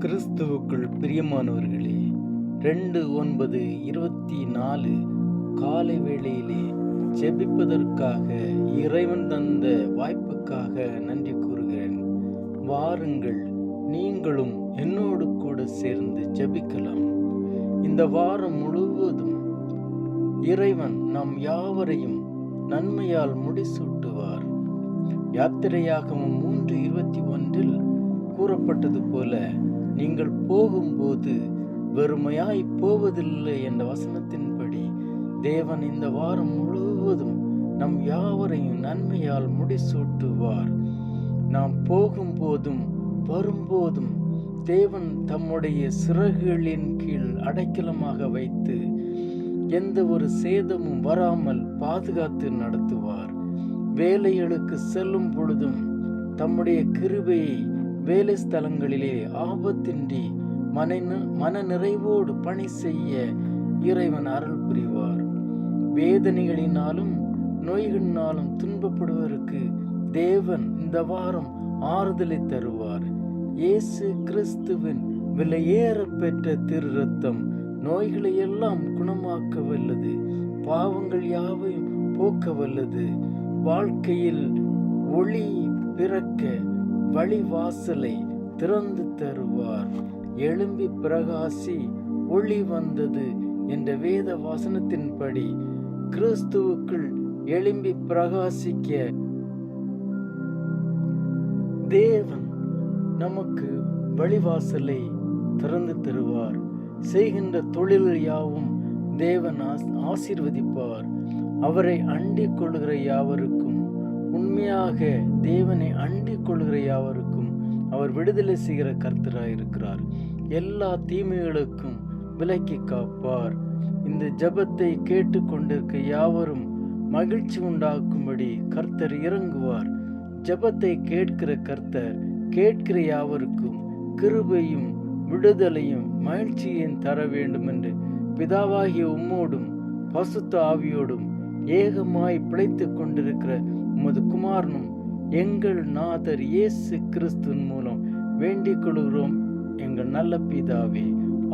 கிறிஸ்துவுக்குள் பிரியமானவர்களே, 2/9/24 காலை வேளையிலே ஜெபிப்பதற்காக இறைவன் தந்த வாய்ப்புக்காக நன்றி கூறுகிறேன். வாருங்கள், நீங்களும் என்னோடு கூட சேர்ந்து ஜெபிக்கலாம். இந்த வாரம் முழுவதும் இறைவன் நாம் யாவரையும் நன்மையால் முடிசூட்டுவார். யாத்திரையாகமம் 3:21 கூறப்பட்டது போல, நீங்கள் போகும்போது வெறுமையாய் போவதில்லை என்ற வசனத்தின்படி தேவன் இந்த வாரம் முழுவதும் நம் யாவரையும் நன்மையால் முடிசூட்டுவார். நாம் போகும்போதும் வரும்போதும் தேவன் தம்முடைய சிறகுகளின் கீழ் அடைக்கலமாக வைத்து எந்த ஒரு சேதமும் வராமல் பாதுகாத்து நடத்துவார். வேலைகளுக்கு செல்லும் பொழுதும் தம்முடைய கிருபையை வேலை ஸ்தலங்களிலே ஆபத்தின்றி மன நிறைவோடு பணி செய்ய இறைவன் அருள் புரிவார். வேதனைகளினாலும் நோய்களினாலும் துன்பப்படுவதற்கு தேவன் இந்த வாரம் ஆறுதலை தருவார். இயேசு கிறிஸ்துவின் விலையேற பெற்ற திரு ரத்தம் நோய்களை எல்லாம் குணமாக்க வல்லது, பாவங்கள் யாவையும் போக்க வல்லது. வாழ்க்கையில் ஒளி பிறக்க வழிவாசலை திறந்து தருவார். எழும்பி பிரகாசி, ஒளி வந்தது என்ற வேத வசனத்தின்படி கிறிஸ்துவுக்குள் எழும்பி பிரகாசிக்க தேவன் நமக்கு வழிவாசலை திறந்து தருவார். செய்கின்ற தொழில்கள் யாவும் தேவன் ஆசீர்வதிப்பார். அவரை அண்டிக் கொள்கிற யாவருக்கும், உண்மையாக தேவனை அண்டிக் கொள்கிற யாவருக்கும் அவர் விடுதலை செய்கிற கர்த்தராய் இருக்கிறார். எல்லா தீமைகளுக்கும் விலக்கி காப்பார். இந்த ஜெபத்தை கேட்டு கொண்டிருக்க யாவரும் மகிழ்ச்சி உண்டாக்கும்படி கர்த்தர் இறங்குவார். ஜெபத்தை கேட்கிற கர்த்தர் கேட்கிற யாவருக்கும் கிருபையும் விடுதலையும் மகிழ்ச்சியையும் தர வேண்டும் என்று பிதாவாகிய உம்மோடும் பசுத்த ஆவியோடும் ஏகமாய் பிழைத்துக் கொண்டிருக்கிற உமது குமாரனும் எங்கள் நாதர் இயேசு கிறிஸ்துவின் மூலம் வேண்டிக் கொள்கிறோம் எங்கள் நல்ல பிதாவே.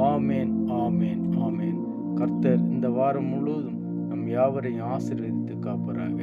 ஆமேன், ஆமேன், ஆமேன். கர்த்தர் இந்த வாரம் முழுவதும் நம் யாவரையும் ஆசீர்வதித்து காப்பாராக.